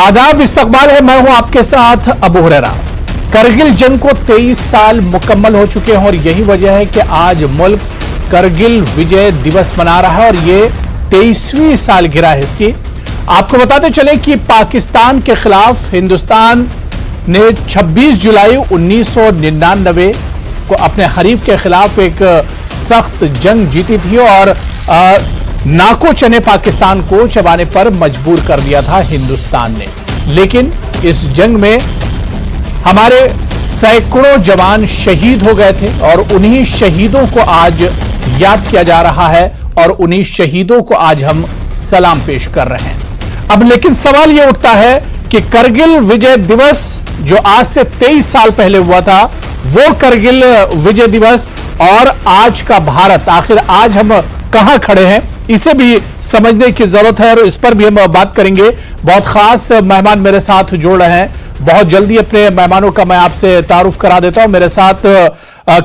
आदाब, इस्तकबाल है। मैं हूं आपके साथ अबू हुरैरा। करगिल जंग को 23 साल मुकम्मल हो चुके हैं और यही वजह है कि आज मुल्क करगिल विजय दिवस मना रहा है और ये 23वीं सालगिरह है इसकी। आपको बताते चले कि पाकिस्तान के खिलाफ हिंदुस्तान ने 26 जुलाई 1999 को अपने हरीफ के खिलाफ एक सख्त जंग जीती थी और नाको चने पाकिस्तान को चबाने पर मजबूर कर दिया था हिंदुस्तान ने। लेकिन इस जंग में हमारे सैकड़ों जवान शहीद हो गए थे और उन्हीं शहीदों को आज याद किया जा रहा है और उन्हीं शहीदों को आज हम सलाम पेश कर रहे हैं। अब लेकिन सवाल यह उठता है कि करगिल विजय दिवस जो आज से 23 साल पहले हुआ था, वो करगिल विजय दिवस और आज का भारत, आखिर आज हम कहां खड़े हैं, इसे भी समझने की जरूरत है और इस पर भी हम बात करेंगे। बहुत खास मेहमान मेरे साथ जुड़ रहे हैं। बहुत जल्दी अपने मेहमानों का मैं आपसे तारुफ करा देता हूं। मेरे साथ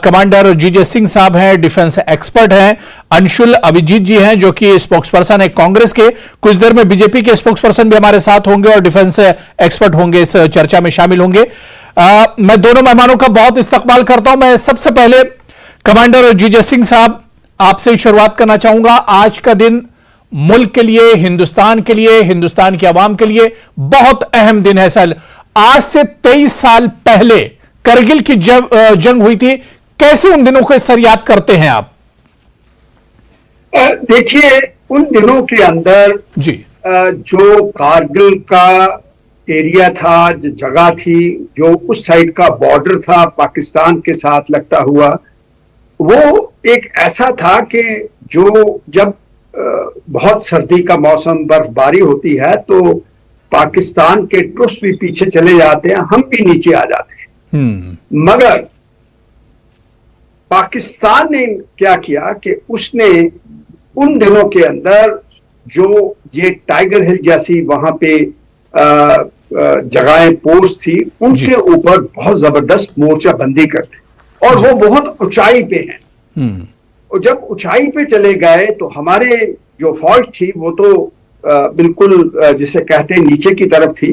कमांडर जीजे सिंह साहब हैं, डिफेंस एक्सपर्ट हैं। अंशुल अभिजीत जी हैं जो कि स्पोक्स पर्सन है कांग्रेस के। कुछ देर में बीजेपी के स्पोक्स पर्सन भी हमारे साथ होंगे और डिफेंस एक्सपर्ट होंगे, इस चर्चा में शामिल होंगे। मैं दोनों मेहमानों का बहुत इस्तकबाल करता हूं। मैं सबसे पहले कमांडर जीजे सिंह साहब आपसे ही शुरुआत करना चाहूंगा। आज का दिन मुल्क के लिए, हिंदुस्तान के लिए, हिंदुस्तान की आवाम के लिए बहुत अहम दिन है। सर, आज से 23 साल पहले करगिल की जंग हुई थी, कैसे उन दिनों को सर याद करते हैं आप? देखिए, उन दिनों के अंदर जी जो कारगिल का एरिया था, जो जगह थी, जो उस साइड का बॉर्डर था पाकिस्तान के साथ लगता हुआ, वो एक ऐसा था कि जो जब बहुत सर्दी का मौसम, बर्फबारी होती है, तो पाकिस्तान के ट्रुप्स भी पीछे चले जाते हैं, हम भी नीचे आ जाते हैं। मगर पाकिस्तान ने क्या किया कि उसने उन दिनों के अंदर जो ये टाइगर हिल जैसी वहां पे जगहें, पोस्ट थी, उनके ऊपर बहुत जबरदस्त मोर्चाबंदी कर दी और वो बहुत ऊंचाई पे हैं। और जब ऊंचाई पे चले गए तो हमारे जो फौज थी वो तो बिल्कुल जिसे कहते हैं नीचे की तरफ थी।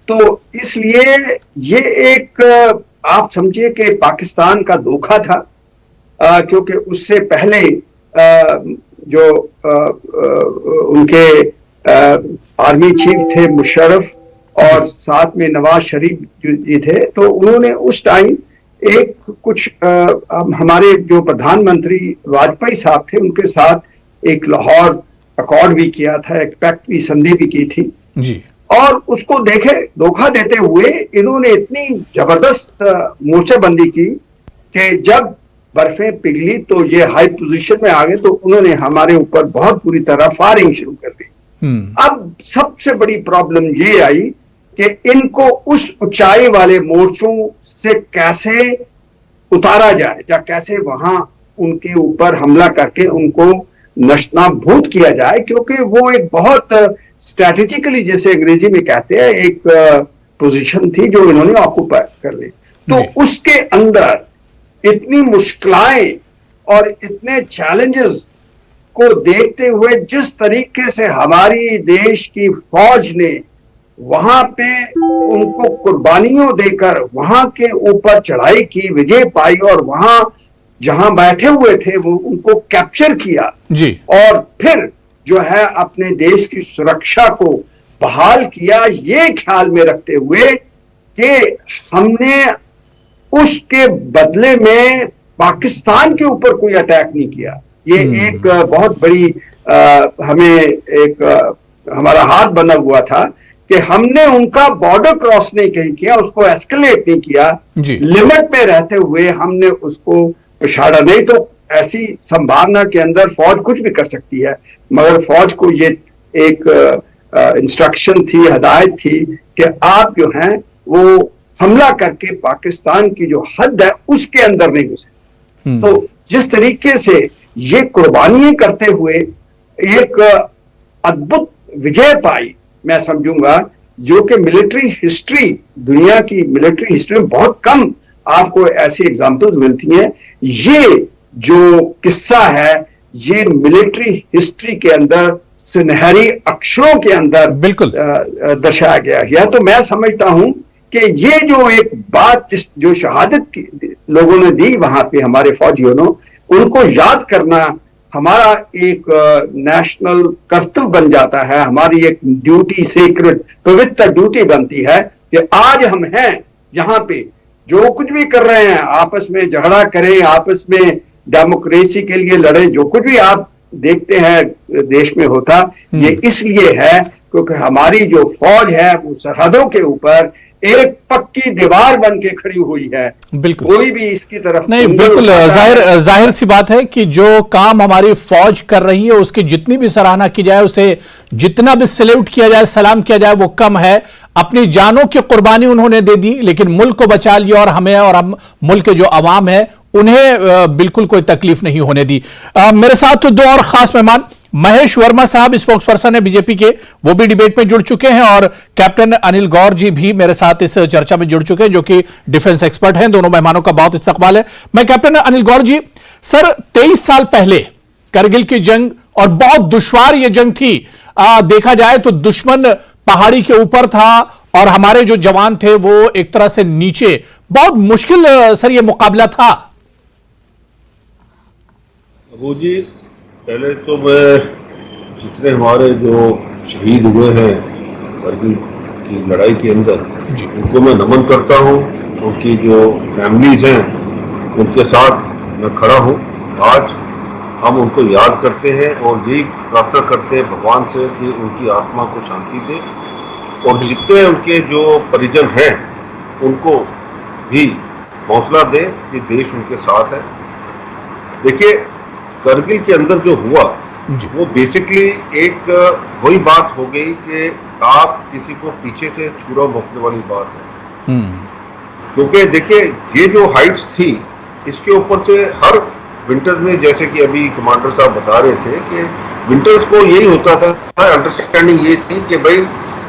तो इसलिए ये एक आप समझिए कि पाकिस्तान का धोखा था, क्योंकि उससे पहले जो उनके आर्मी चीफ थे मुशर्रफ और साथ में नवाज शरीफ जी थे, तो उन्होंने उस टाइम एक कुछ हमारे जो प्रधानमंत्री वाजपेयी साहब थे उनके साथ एक लाहौर अकॉर्ड भी किया था, एक पैक्ट भी, संधि भी की थी जी। और उसको देखे धोखा देते हुए इन्होंने इतनी जबरदस्त मोर्चाबंदी की कि जब बर्फें पिघली तो ये हाई पोजीशन में आ गए, तो उन्होंने हमारे ऊपर बहुत बुरी तरह फायरिंग शुरू कर दी। अब सबसे बड़ी प्रॉब्लम ये आई कि इनको उस ऊंचाई वाले मोर्चों से कैसे उतारा जाए, या कैसे वहां उनके ऊपर हमला करके उनको नष्टनाबूद किया जाए, क्योंकि वो एक बहुत स्ट्रैटेजिकली, जैसे अंग्रेजी में कहते हैं, एक पोजीशन थी जो इन्होंने ऑक्यूपाई कर ली। तो उसके अंदर इतनी मुश्किलें और इतने चैलेंजेस को देखते हुए जिस तरीके से हमारी देश की फौज ने वहां पे उनको कुर्बानियों देकर वहां के ऊपर चढ़ाई की, विजय पाई और वहां जहां बैठे हुए थे वो उनको कैप्चर किया जी, और फिर जो है अपने देश की सुरक्षा को बहाल किया, ये ख्याल में रखते हुए कि हमने उसके बदले में पाकिस्तान के ऊपर कोई अटैक नहीं किया। ये एक बहुत बड़ी हमें एक हमारा हाथ बना हुआ था कि हमने उनका बॉर्डर क्रॉस नहीं कहीं किया, उसको एस्केलेट नहीं किया, लिमिट में रहते हुए हमने उसको पिछाड़ा। नहीं तो ऐसी संभावना के अंदर फौज कुछ भी कर सकती है, मगर फौज को ये एक इंस्ट्रक्शन थी, हदायत थी कि आप जो हैं वो हमला करके पाकिस्तान की जो हद है उसके अंदर नहीं घुसे। तो जिस तरीके से ये कुर्बानियां करते हुए एक अद्भुत विजय पाई, मैं समझूंगा, जो कि मिलिट्री हिस्ट्री, दुनिया की मिलिट्री हिस्ट्री में बहुत कम आपको ऐसी एग्जांपल्स मिलती हैं। ये जो किस्सा है, ये मिलिट्री हिस्ट्री के अंदर सुनहरी अक्षरों के अंदर बिल्कुल दर्शाया गया है। तो मैं समझता हूं कि ये जो एक बात जो शहादत की लोगों ने दी वहां पे हमारे फौजियों ने, उनको याद करना हमारा एक नेशनल कर्तव्य बन जाता है, हमारी एक ड्यूटी, सीक्रेट पवित्र ड्यूटी बनती है कि आज हम हैं यहाँ पे, जो कुछ भी कर रहे हैं, आपस में झगड़ा करें, आपस में डेमोक्रेसी के लिए लड़े, जो कुछ भी आप देखते हैं देश में होता, ये इसलिए है क्योंकि हमारी जो फौज है वो सरहदों के ऊपर एक पक्की दीवार बन के खड़ी हुई है। बिल्कुल, कोई भी इसकी तरफ नहीं, बिल्कुल जाहिर सी बात है कि जो काम हमारी फौज कर रही है उसकी जितनी भी सराहना की जाए, उसे जितना भी सैल्यूट किया जाए, सलाम किया जाए, वो कम है। अपनी जानों की कुर्बानी उन्होंने दे दी, लेकिन मुल्क को बचा लिया, और हमें और हम मुल्क के जो अवाम है उन्हें बिल्कुल कोई तकलीफ नहीं होने दी। मेरे साथ तो दो और खास मेहमान, महेश वर्मा साहब स्पोक्स पर्सन है बीजेपी के, वो भी डिबेट में जुड़ चुके हैं, और कैप्टन अनिल गौर जी भी मेरे साथ इस चर्चा में जुड़ चुके हैं, जो कि डिफेंस एक्सपर्ट हैं। दोनों मेहमानों का बहुत इस्तकबाल है। मैं कैप्टन अनिल गौर जी, सर 23 साल पहले करगिल की जंग, और बहुत दुश्वार यह जंग थी, देखा जाए तो दुश्मन पहाड़ी के ऊपर था और हमारे जो जवान थे वो एक तरह से नीचे, बहुत मुश्किल सर ये मुकाबला था। अबू जी, पहले तो मैं जितने हमारे जो शहीद हुए हैं करगिल की लड़ाई के अंदर, उनको मैं नमन करता हूं। उनकी जो फैमिलीज हैं उनके साथ मैं खड़ा हूं। आज हम उनको याद करते हैं और यही प्रार्थना करते हैं भगवान से कि उनकी आत्मा को शांति दे, और जितने उनके जो परिजन हैं उनको भी हौसला दे कि देश उनके साथ है। देखिए, करगिल के अंदर जो हुआ वो बेसिकली एक वही बात हो गई कि आप किसी को पीछे से छुरा भोंकने वाली बात है। क्योंकि देखिए, ये जो हाइट्स थी, इसके ऊपर से हर विंटर्स में, जैसे कि अभी कमांडर साहब बता रहे थे कि विंटर्स को यही होता था, अंडरस्टैंडिंग ये थी कि भाई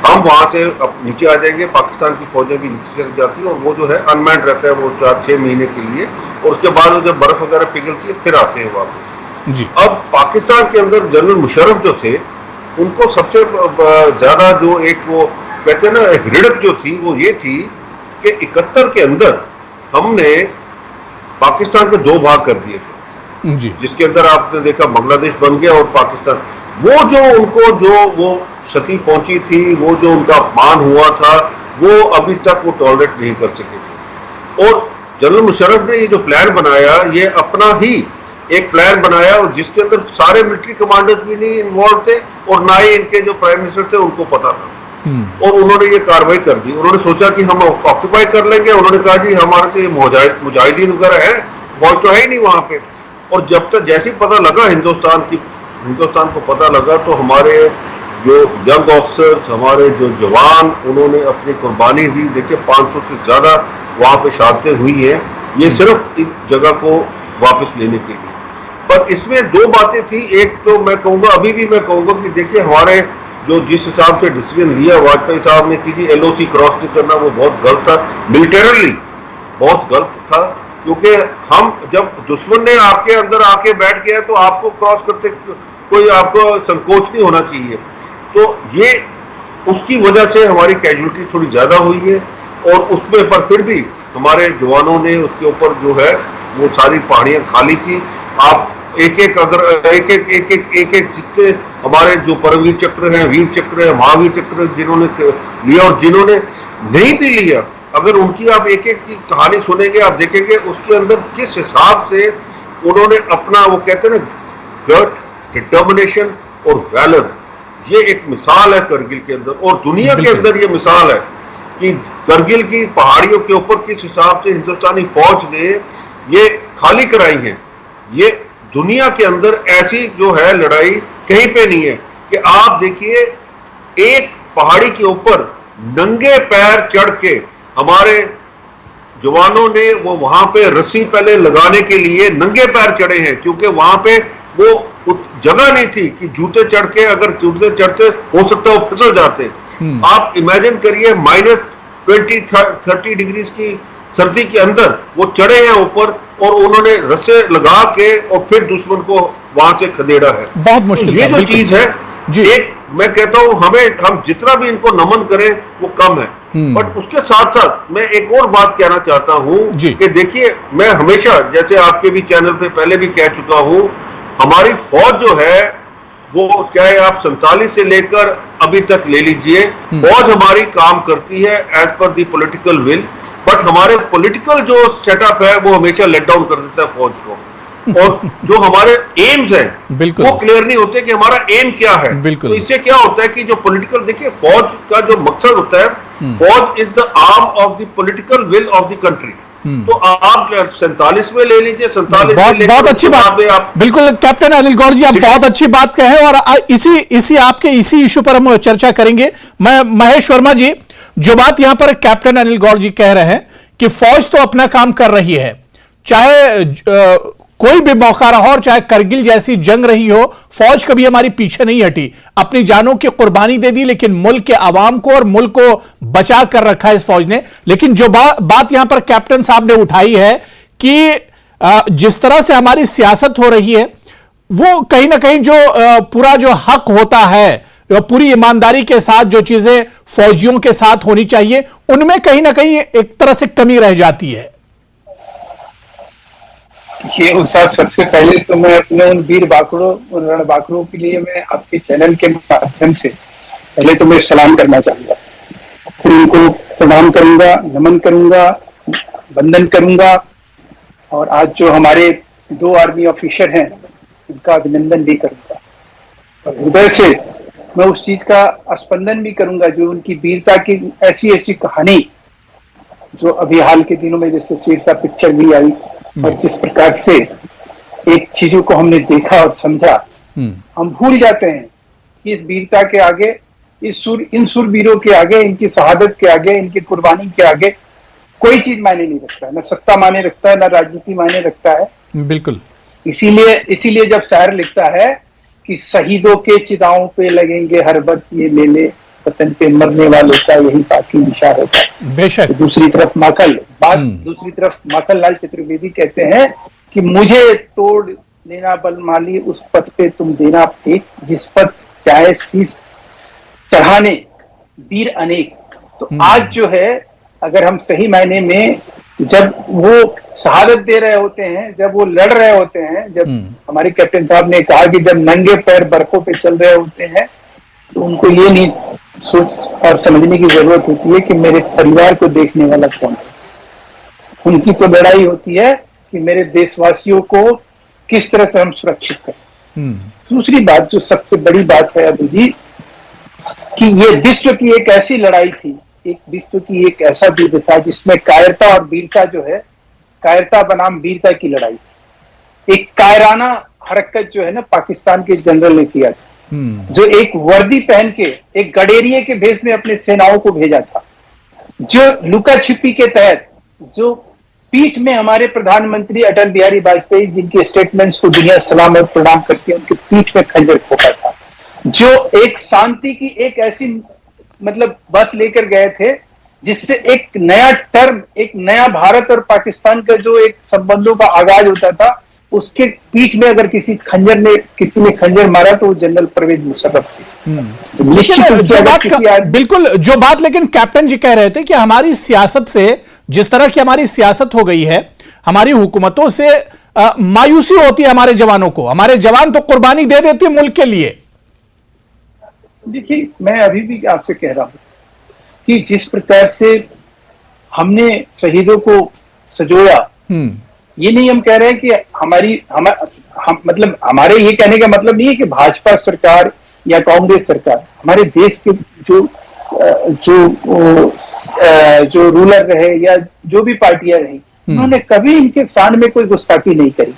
हम वहां से अब नीचे आ जाएंगे, पाकिस्तान की फौजें भी नीचे चली जाती है, और वो जो है अनमैन्ड रहता है वो 4-6 महीने के लिए, और उसके बाद जब बर्फ वगैरह पिघलती है फिर आते हैं वापस जी। अब पाकिस्तान के अंदर जनरल मुशर्रफ जो थे, उनको सबसे ज्यादा जो एक वो कहते हैं ना एक रिड़क जो थी, वो ये थी कि 71 के अंदर हमने पाकिस्तान के 2 भाग कर दिए थे जी। जिसके अंदर आपने देखा बांग्लादेश बन गया और पाकिस्तान, वो जो उनको जो वो क्षति पहुंची थी, वो जो उनका अपमान हुआ था, वो अभी तक वो टॉलरेट नहीं कर सके थे। और जनरल मुशर्रफ ने ये जो प्लान बनाया, ये अपना ही एक प्लान बनाया, और जिसके अंदर सारे मिलिट्री कमांडर्स भी नहीं इन्वॉल्व थे, और ना ही इनके जो प्राइम मिनिस्टर थे उनको पता था। और उन्होंने ये कार्रवाई कर दी। उन्होंने सोचा कि हम ऑक्यूपाई कर लेंगे। उन्होंने कहा जी हमारे तो ये मुजाहिदीन वगैरह है, फौज तो है ही नहीं वहां पे। और जब तक जैसे ही पता लगा हिंदुस्तान को पता लगा, तो हमारे जो यंग ऑफिसर्स, हमारे जो जवान, उन्होंने अपनी कुर्बानी दी। देखिए 500 से ज्यादा वहां पे शहादतें हुई हैं, ये सिर्फ इस जगह को वापस लेने के लिए। पर इसमें 2 बातें थी। एक तो मैं कहूंगा, अभी भी मैं कहूंगा कि देखिए हमारे जो जिस हिसाब से डिसीजन लिया वाजपेयी साहब ने कि जी LOC क्रॉस नहीं करना, वो बहुत गलत था, मिलिटरली बहुत गलत था। क्योंकि हम जब दुश्मन ने आपके अंदर आके बैठ गया तो आपको क्रॉस करते कोई आपको संकोच नहीं होना चाहिए। तो ये उसकी वजह से हमारी कैजुअलिटी थोड़ी ज्यादा हुई है, और उसमें पर फिर भी हमारे जवानों ने उसके ऊपर जो है वो सारी पहाड़ियां खाली की। आप एक एक जितने हमारे जो परमवीर चक्र हैं, वीर चक्र है, महावीर चक्र जिन्होंने लिया और जिन्होंने नहीं भी लिया, अगर उनकी आप एक एक की कहानी सुनेंगे, आप देखेंगे उसके अंदर किस हिसाब से उन्होंने अपना, वो कहते हैं ना, गट, डिटर्मिनेशन और वैलर, ये एक मिसाल है करगिल के अंदर। और दुनिया के अंदर ये मिसाल है कि करगिल की पहाड़ियों के ऊपर किस हिसाब से हिंदुस्तानी फौज ने ये खाली कराई है। ये दुनिया के अंदर ऐसी जो है लड़ाई कहीं पे नहीं है कि आप देखिए एक पहाड़ी के ऊपर नंगे पैर चढ़ के हमारे जवानों ने वो वहां पे रस्सी पहले लगाने के लिए नंगे पैर चढ़े हैं, क्योंकि वहां पे वो जगह नहीं थी कि जूते चढ़ के, अगर जूते चढ़ते हो सकता है वो फिसल जाते। आप इमेजिन करिए -20-30 डिग्री की सर्दी के अंदर वो चढ़े हैं ऊपर, और उन्होंने रस्से लगा के और फिर दुश्मन को वहां से खदेड़ा है। बहुत मुश्किल। ये जो चीज है जी। एक मैं कहता हूं हम जितना भी इनको नमन करें वो कम है। बट उसके साथ साथ मैं एक और बात कहना चाहता हूं कि देखिए, मैं हमेशा, जैसे आपके भी चैनल पे पहले भी कह चुका हूं, हमारी फौज जो है वो चाहे आप 47 से लेकर अभी तक ले लीजिए, फौज हमारी काम करती है एज पर दी पॉलिटिकल विल, बट हमारे पॉलिटिकल जो सेटअप है वो हमेशा लेट डाउन कर देता है फौज को, और जो हमारे एम्स हैं वो क्लियर नहीं होते कि हमारा एम क्या है। तो इससे क्या होता है कि जो पॉलिटिकल, देखिए फौज का जो मकसद होता है, फौज is the arm of the political will of the country. तो आप 47 में ले लीजिए, 47 बहुत अच्छी बात, बिल्कुल कैप्टन अनिल गौड़ जी, आप बहुत अच्छी बात कहे, और इसी आपके इसी इशू पर हम चर्चा करेंगे। मैं महेश वर्मा जी, जो बात यहां पर कैप्टन अनिल गौड़ जी कह रहे हैं कि फौज तो अपना काम कर रही है, चाहे कोई भी मौका रहा और चाहे करगिल जैसी जंग रही हो, फौज कभी हमारी पीछे नहीं हटी, अपनी जानों की कुर्बानी दे दी, लेकिन मुल्क के आवाम को और मुल्क को बचा कर रखा है इस फौज ने। लेकिन जो बात यहां पर कैप्टन साहब ने उठाई है कि जिस तरह से हमारी सियासत हो रही है, वो कहीं ना कहीं जो पूरा जो हक होता है, पूरी ईमानदारी के साथ जो चीजें फौजियों के साथ होनी चाहिए, उनमें कहीं ना कहीं एक तरह से कमी रह जाती है। ये साहब, सबसे पहले तो मैं अपने उन वीर बाकड़ों, उन रणबांकुरों के लिए मैं आपके चैनल के माध्यम से पहले तो मैं सलाम करना चाहूंगा, फिर उनको प्रणाम करूंगा, नमन करूंगा, वंदन करूंगा, और आज जो हमारे 2 आर्मी ऑफिसर हैं उनका अभिनंदन भी करूंगा, और हृदय से मैं उस चीज का स्पंदन भी करूंगा जो उनकी वीरता की ऐसी ऐसी कहानी जो अभी हाल के दिनों में जैसे शेरशाह पिक्चर भी आई, और जिस प्रकार से एक चीजों को हमने देखा और समझा, हम भूल जाते हैं कि इस वीरता के आगे, इन सूरवीरों के आगे, इनकी शहादत के आगे, इनकी कुर्बानी के आगे कोई चीज मायने नहीं रखता है, ना सत्ता मायने रखता है, ना राजनीति मायने रखता है। बिल्कुल। इसीलिए जब शायर लिखता है कि शहीदों के चिताओं पे लगेंगे हर वर्ष ये मेले, वतन पे मरने वालों का यही बाकी निशान होता है। बेशक। दूसरी तरफ माखन लाल चतुर्वेदी कहते हैं कि मुझे तोड़ देना बलमाली, उस पथ पे तुम देना फेंक, जिस पथ चाहे शीश चढ़ाने वीर अनेक। तो आज जो है, अगर हम सही मायने में जब वो शहादत दे रहे होते हैं, जब वो लड़ रहे होते हैं, जब हमारे कैप्टन साहब ने कहा कि जब नंगे पैर बर्फों पे चल रहे होते हैं, तो उनको ये नहीं सोच और समझने की जरूरत होती है कि मेरे परिवार को देखने वाला कौन है। उनकी तो लड़ाई होती है कि मेरे देशवासियों को किस तरह से हम सुरक्षित करें। दूसरी बात जो सबसे बड़ी बात है अभी जी, कि ये विश्व की एक ऐसी लड़ाई थी, एक विश्व की एक ऐसा युद्ध था जिसमें कायरता और वीरता जो है, कायरता बनाम वीरता की लड़ाई थी। एक कायराना हरकत जो है ना पाकिस्तान के जनरल ने किया था, जो एक वर्दी पहन के एक गडेरिये के भेष में अपने सेनाओं को भेजा था, जो लुका छिपी के तहत, जो पीठ में हमारे प्रधानमंत्री अटल बिहारी वाजपेयी जिनके स्टेटमेंट्स को दुनिया सलाम और प्रणाम करती है, उनके पीठ में खंजर ठोका था, जो एक शांति की एक ऐसी मतलब बस लेकर गए थे जिससे एक नया टर्म, एक नया भारत और पाकिस्तान का जो एक संबंधों का आगाज होता था, उसके पीठ में अगर किसी ने खंजर मारा तो वो जनरल परवेज मुशर्रफ थे। बिल्कुल जो बात लेकिन कैप्टन जी कह रहे थे कि हमारी सियासत से, जिस तरह की हमारी सियासत हो गई है, हमारी हुकूमतों से मायूसी होती है हमारे जवानों को, हमारे जवान तो कुर्बानी दे देते हैं मुल्क के लिए। देखिए, मैं अभी भी आपसे कह रहा हूं कि जिस प्रकार से हमने शहीदों को सजोया, ये नहीं हम कह रहे हैं कि मतलब हमारे ये कहने का मतलब नहीं है कि भाजपा सरकार या कांग्रेस सरकार, हमारे देश के जो रूलर रहे या जो भी पार्टियां रही, उन्होंने कभी इनके शान में कोई गुस्ताखी नहीं करी।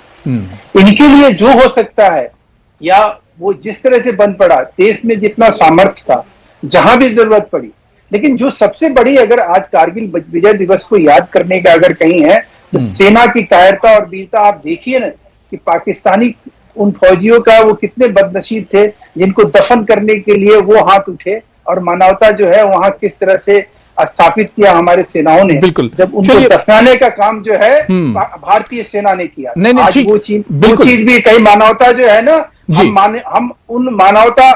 इनके लिए जो हो सकता है, या वो जिस तरह से बन पड़ा, देश में जितना सामर्थ्य था, जहां भी जरूरत पड़ी, लेकिन जो सबसे बड़ी, अगर आज कारगिल विजय दिवस को याद करने का अगर कहीं है, तो सेना की कायरता और वीरता आप देखिए ना, कि पाकिस्तानी उन फौजियों का वो कितने बदनसीब थे जिनको दफन करने के लिए वो हाथ उठे, और मानवता जो है वहां किस तरह से स्थापित किया हमारे सेनाओं ने, जब उनको दफनाने का काम जो है भारतीय सेना ने किया। आज वो चीज भी कई मानवता जो है ना, हम उन मानवता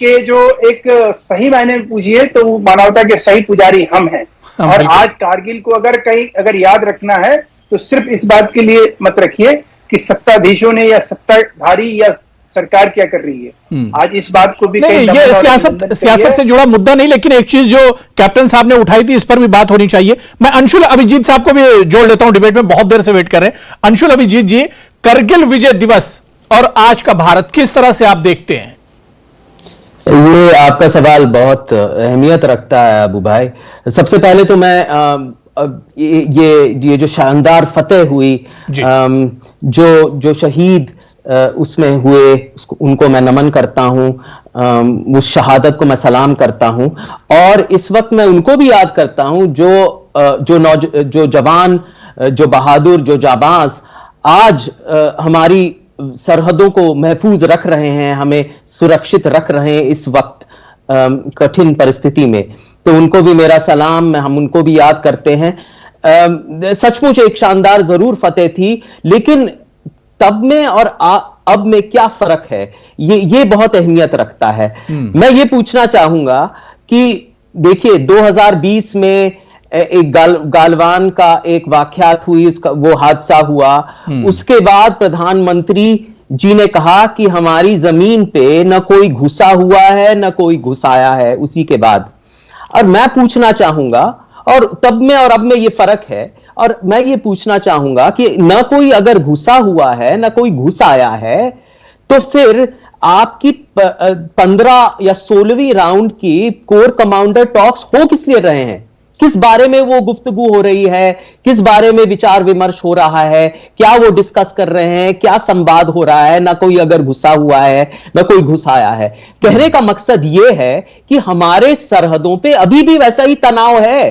के जो एक सही मायने में पूछिए तो मानवता के सही पुजारी हम हैं। और आज कारगिल को अगर याद रखना है तो सिर्फ इस बात के लिए मत रखिए कि सत्ताधीशों ने या सत्ताधारी या सरकार क्या कर रही है। आज इस बात को भी नहीं, ये सियासत से जुड़ा मुद्दा नहीं, लेकिन एक चीज जो कैप्टन साहब ने उठाई थी इस पर भी बात होनी चाहिए। मैं अंशुल अभिजीत साहब को भी जोड़ लेता हूं डिबेट में, बहुत देर से वेट कर रहे हैं। अंशुल अभिजीत जी, करगिल विजय दिवस और आज का भारत किस तरह से आप देखते हैं? ये आपका सवाल बहुत अहमियत रखता है अबू भाई। सबसे पहले तो मैं ये जो शानदार फतेह हुई, जो शहीद उसमें हुए उनको मैं नमन करता हूं, उस शहादत को मैं सलाम करता हूं। और इस वक्त मैं उनको भी याद करता हूं जो जवान, जो बहादुर, जो जाबाज आज हमारी सरहदों को महफूज रख रहे हैं, हमें सुरक्षित रख रहे हैं इस वक्त कठिन परिस्थिति में। तो उनको भी मेरा सलाम, हम उनको भी याद करते हैं। सचमुच एक शानदार जरूर फतेह थी, लेकिन तब में और अब में क्या फर्क है, ये बहुत अहमियत रखता है। मैं ये पूछना चाहूंगा कि देखिए 2020 में एक गालवान का एक वाकयात हुई, उसका वो हादसा हुआ। उसके बाद प्रधानमंत्री जी ने कहा कि हमारी जमीन पे न कोई घुसा हुआ है न कोई घुसाया है उसी के बाद। और मैं पूछना चाहूंगा, और तब में और अब में ये फर्क है, और मैं ये पूछना चाहूंगा कि न कोई अगर घुसा हुआ है न कोई घुस आया है, तो फिर आपकी 15 या 16वीं राउंड की कोर कमांडर टॉक्स हो किस लिए रहे हैं? किस बारे में वो गुफ्तगू हो रही है? किस बारे में विचार विमर्श हो रहा है? क्या वो डिस्कस कर रहे हैं? क्या संवाद हो रहा है? ना कोई अगर घुसा हुआ है ना कोई घुस आया है। कहने का मकसद ये है कि हमारे सरहदों पे अभी भी वैसा ही तनाव है।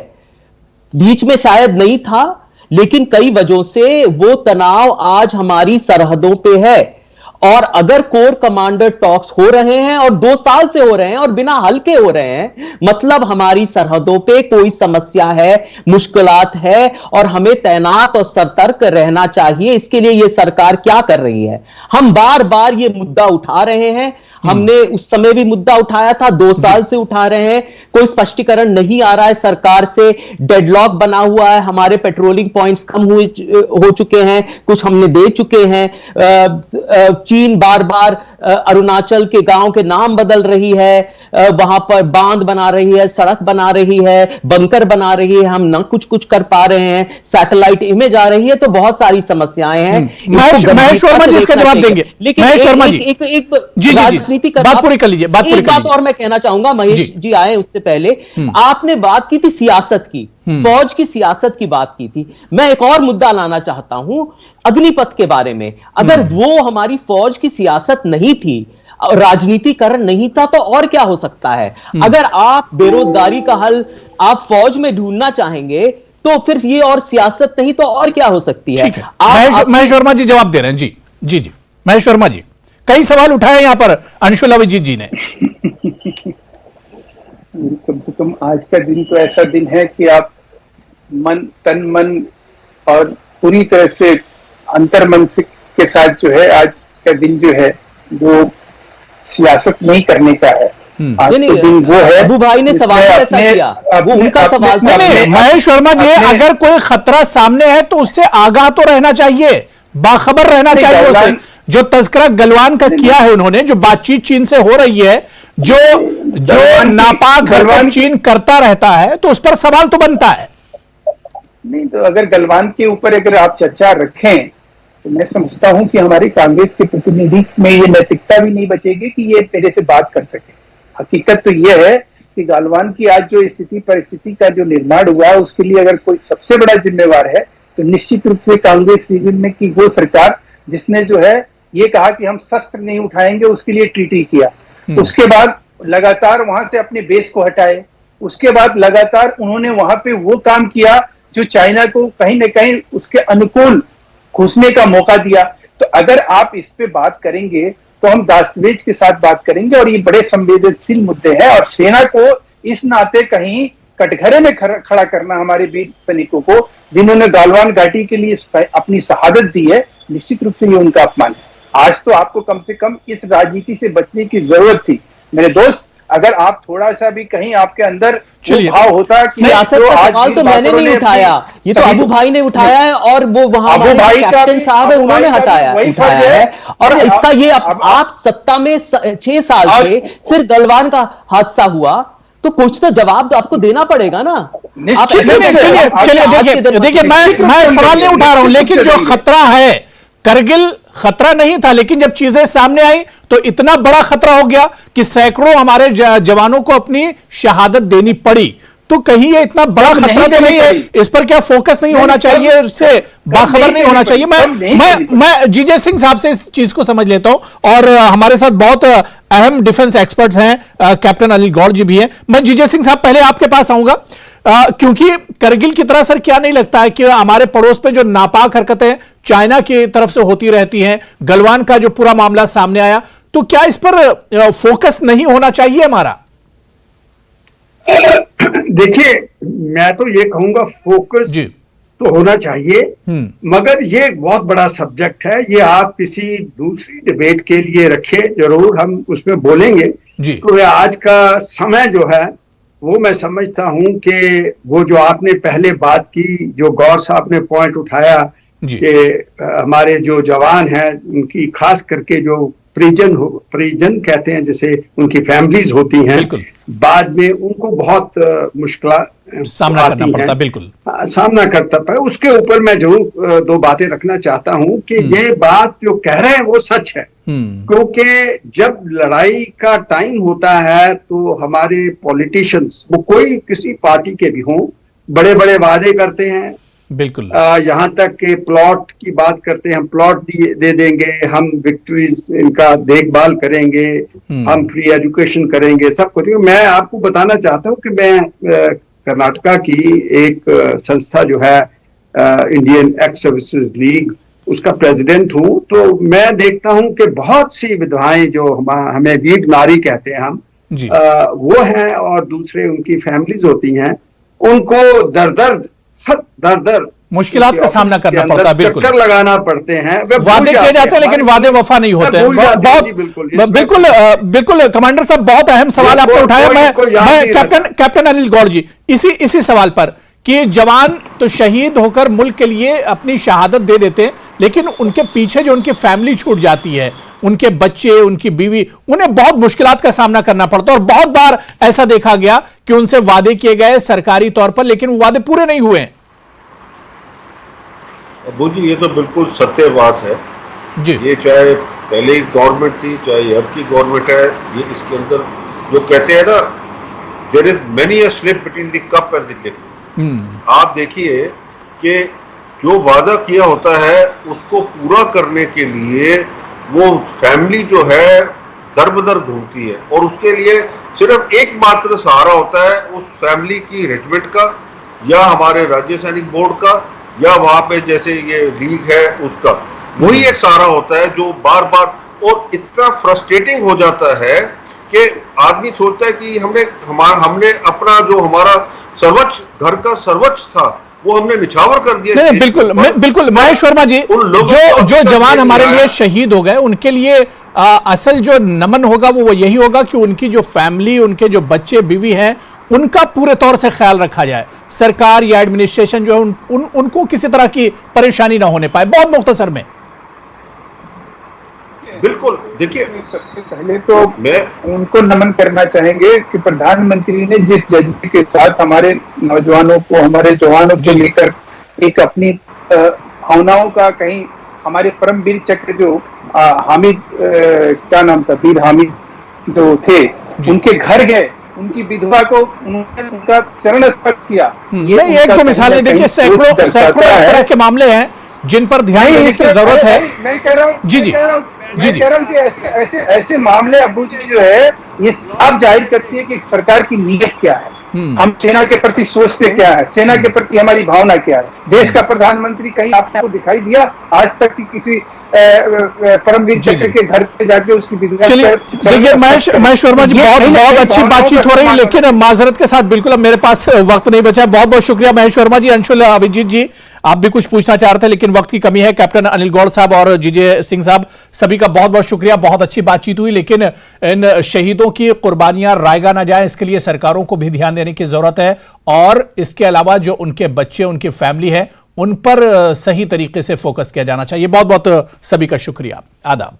बीच में शायद नहीं था, लेकिन कई वजहों से वो तनाव आज हमारी सरहदों पे है। और अगर कोर कमांडर टॉक्स हो रहे हैं और 2 साल से हो रहे हैं और बिना हल्के हो रहे हैं, मतलब हमारी सरहदों पे कोई समस्या है, मुश्किलात है, और हमें तैनात और सतर्क रहना चाहिए। इसके लिए ये सरकार क्या कर रही है? हम बार बार ये मुद्दा उठा रहे हैं, हमने उस समय भी मुद्दा उठाया था, 2 साल से उठा रहे हैं, कोई स्पष्टीकरण नहीं आ रहा है सरकार से। डेडलॉक बना हुआ है, हमारे पेट्रोलिंग पॉइंट्स कम हो चुके हैं, कुछ हमने दे चुके हैं। चीन बार बार अरुणाचल के गांव के नाम बदल रही है, वहां पर बांध बना रही है, सड़क बना रही है, बंकर बना रही है, हम न कुछ कर पा रहे हैं, सैटेलाइट इमेज आ रही है। तो बहुत सारी समस्याएं हैं। महेश वर्मा जी इसका जवाब देंगे। लेकिन महेश वर्मा जी एक राजनीति बात पूरी कर लीजिए। एक बात और मैं कहना चाहूंगा, महेश जी आए उससे पहले आपने बात की थी सियासत की, फौज की सियासत की बात की थी। मैं एक और मुद्दा लाना चाहता हूं अग्निपथ के बारे में। अगर वो हमारी फौज की सियासत नहीं थी, राजनीतिकरण नहीं था, तो और क्या हो सकता है? अगर आप बेरोजगारी का हल आप फौज में ढूंढना चाहेंगे, तो फिर ये और सियासत नहीं तो और क्या हो सकती है? महेश वर्मा जी जवाब दे रहे हैं। जी जी जी महेश वर्मा जी, कई सवाल उठाए यहां पर अंशुल अभिजीत जी ने। कम से कम आज का दिन तो ऐसा दिन है कि आप तन मन और पूरी तरह से अंतर्मन के साथ जो है आज का दिन जो है वो सियासत नहीं करने का है। आज तो दिन वो है। अबू भाई ने सवाल ऐसा किया, वो उनका सवाल था। महेश वर्मा जी, अगर कोई खतरा सामने है तो उससे आगाह तो रहना चाहिए, बाखबर रहना चाहिए उससे। जो तस्करा गलवान का किया है उन्होंने, जो बातचीत चीन से हो रही है, जो नापाक हरकत चीन करता रहता है, तो उस पर सवाल तो बनता है। नहीं तो अगर गलवान के ऊपर अगर आप चर्चा रखें तो मैं समझता हूं कि हमारी कांग्रेस के प्रतिनिधि में ये नैतिकता भी नहीं बचेगी कि ये मेरे से बात कर सके। हकीकत तो ये है कि गलवान की आज जो परिस्थिति का जो निर्माण हुआ है, उसके लिए अगर कोई सबसे बड़ा जिम्मेवार है तो निश्चित रूप से कांग्रेस रीजन में की वो सरकार जिसने जो है ये कहा कि हम शस्त्र नहीं उठाएंगे, उसके लिए ट्रीटी किया। उसके बाद लगातार वहां से अपने बेस को हटाए। उसके बाद लगातार उन्होंने वहां पे वो काम किया जो चाइना को कहीं ना कहीं उसके अनुकूल घुसने का मौका दिया। तो अगर आप इस पे बात करेंगे तो हम दस्तावेज के साथ बात करेंगे, और ये बड़े संवेदनशील मुद्दे हैं, और सेना को इस नाते कहीं कटघरे में खड़ा करना हमारे वीर सैनिकों को जिन्होंने गालवान घाटी के लिए अपनी शहादत दी है, निश्चित रूप से ये उनका अपमान है। आज तो आपको कम से कम इस राजनीति से बचने की जरूरत थी मेरे दोस्त, अगर आप थोड़ा सा भी कहीं आपके अंदर भाव होता कि सियासत का सवाल तो मैंने नहीं उठाया, ये तो अबू भाई ने उठाया है, और वो वहां अबू भाई कैप्टन साहब है, उन्होंने उठाया है। और इसका ये आप सत्ता में 6 साल थे, फिर गलवान का हादसा हुआ, तो कुछ तो जवाब तो आपको देना पड़ेगा ना। चलिए देखिए मैं सवाल नहीं उठा रहा हूं, लेकिन जो खतरा है, करगिल खतरा नहीं था, लेकिन जब चीजें सामने आई तो इतना बड़ा खतरा हो गया कि सैकड़ों हमारे जवानों को अपनी शहादत देनी पड़ी। तो कहीं ये इतना बड़ा खतरा तो नहीं है, इस पर क्या फोकस नहीं होना चाहिए, इससे बाखबर नहीं होना चाहिए? मैं जीजे सिंह साहब से इस चीज को समझ लेता हूं, और हमारे साथ बहुत अहम डिफेंस एक्सपर्ट्स हैं, कैप्टन अनिल गौड़ जी भी हैं। मैं जीजे सिंह साहब पहले आपके पास आऊंगा, क्योंकि करगिल की तरह सर क्या नहीं लगता है कि हमारे पड़ोस पे जो नापाक हरकतें चाइना की तरफ से होती रहती हैं, गलवान का जो पूरा मामला सामने आया, तो क्या इस पर फोकस नहीं होना चाहिए हमारा? देखिए, मैं तो ये कहूंगा फोकस तो होना चाहिए, मगर ये एक बहुत बड़ा सब्जेक्ट है, ये आप किसी दूसरी डिबेट के लिए रखे, जरूर हम उसमें बोलेंगे। तो आज का समय जो है वो मैं समझता हूं कि वो जो आपने पहले बात की, जो गौर साहब ने पॉइंट उठाया कि हमारे जो जवान हैं उनकी खास करके जो परिजन कहते हैं, जैसे उनकी फैमिलीज होती हैं, बाद में उनको बहुत मुश्किल सामना करना पड़ता, बिल्कुल सामना करता है। उसके ऊपर मैं जरूर 2 बातें रखना चाहता हूं कि ये बात जो कह रहे हैं वो सच है, क्योंकि जब लड़ाई का टाइम होता है तो हमारे पॉलिटिशियंस, वो कोई किसी पार्टी के भी हों, बड़े बड़े वादे करते हैं, बिल्कुल यहाँ तक के प्लॉट की बात करते हैं, हम प्लॉट दे देंगे, हम विक्ट्रीज इनका देखभाल करेंगे, हम फ्री एजुकेशन करेंगे, सब कुछ। मैं आपको बताना चाहता हूँ कि मैं कर्नाटका की एक संस्था जो है इंडियन एक्स सर्विसेज लीग, उसका प्रेसिडेंट हूँ। तो मैं देखता हूँ कि बहुत सी विधवाएं जो हमें वीर नारी कहते हैं हम, वो हैं, और दूसरे उनकी फैमिलीज होती हैं, उनको दर मुश्किलात का सामना करना पड़ता है, बिल्कुल चक्कर लगाना पड़ते हैं, वादे किए जाते हैं लेकिन वादे वफा नहीं होते। बिल्कुल कमांडर साहब, बहुत अहम सवाल आपने उठाया। मैं कैप्टन अनिल गौड़ जी, इसी सवाल पर कि जवान तो शहीद होकर मुल्क के लिए अपनी शहादत दे देते हैं, लेकिन उनके पीछे जो उनकी फैमिली छूट जाती है, उनके बच्चे, उनकी बीवी, उन्हें बहुत मुश्किलात का सामना करना पड़ता है। और बहुत बार ऐसा देखा गया कि उनसे वादे किए गए सरकारी तौर पर, लेकिन वो वादे पूरे नहीं हुए। अबू जी, ये तो बिल्कुल सत्य बात है जी। ये चाहे पहले की गवर्नमेंट थी, चाहे अब की गवर्नमेंट है, ये इसके अंदर जो कहते हैं ना, there is many a slip between the cup and the lip. आप देखिए कि जो वादा किया होता है उसको पूरा करने के लिए वो फैमिली जो है दर-बदर घूमती है, और उसके लिए सिर्फ एकमात्र सहारा होता है उस फैमिली की रेजिमेंट का, या हमारे राज्य सैनिक बोर्ड का, या वहां पे जैसे ये लीग है उसका, वही एक सहारा होता है जो बार बार, और इतना फ्रस्ट्रेटिंग हो जाता है कि आदमी सोचता है कि हमने अपना जो हमारा सर्वोच्च, घर का सर्वोच्च था, वो हमने निछावर कर दिया। बिल्कुल महेश वर्मा जी, जो जवान हमारे लिए शहीद हो गए, उनके लिए असल जो नमन होगा वो यही होगा कि उनकी जो फैमिली, उनके जो बच्चे बीवी हैं, उनका पूरे तौर से ख्याल रखा जाए। सरकार या एडमिनिस्ट्रेशन जो है उनको किसी तरह की परेशानी ना होने पाए। बहुत मुख्तसर में बिल्कुल, देखिए, सबसे पहले तो मैं उनको नमन करना चाहेंगे कि प्रधानमंत्री ने जिस जज्बे के साथ हमारे नौजवानों को, हमारे जवानों को लेकर एक अपनी भावनाओं का, कहीं हमारे परमवीर चक्र जो हामिद, क्या नाम था, वीर हामिद जो थे, उनके घर गए, उनकी विधवा को उन्होंने उनका चरण स्पर्श किया। ये एक दो मिसालें देखिए, सैकड़ों इस तरह के मामले हैं जिन पर ध्यान देने की जरूरत है। मैं कह रहा हूँ कि ऐसे मामले अबू जी जो है, ये साफ जाहिर करती है कि सरकार की नीयत क्या है, हम सेना के प्रति सोचते क्या है, सेना के प्रति हमारी भावना क्या है। देश का प्रधानमंत्री कहीं आपको दिखाई दिया आज तक कि किसी परमवीर चक्र के घर पे जाके उसकी विधवा? देखिए महेश वर्मा जी, बहुत अच्छी बातचीत हो रही है, लेकिन माजरत के साथ बिल्कुल अब मेरे पास वक्त नहीं बचा। बहुत बहुत शुक्रिया महेश वर्मा जी, अंशुल अभिजीत जी, आप भी कुछ पूछना चाह रहे थे लेकिन वक्त की कमी है। कैप्टन अनिल गौड़ साहब और जीजे सिंह साहब, सभी का बहुत बहुत शुक्रिया। बहुत अच्छी बातचीत हुई, लेकिन इन शहीदों की कुर्बानियां रायगा ना जाए, इसके लिए सरकारों को भी ध्यान देने की जरूरत है। और इसके अलावा जो उनके बच्चे, उनकी फैमिली है, उन पर सही तरीके से फोकस किया जाना चाहिए। बहुत बहुत सभी का शुक्रिया। आदाब।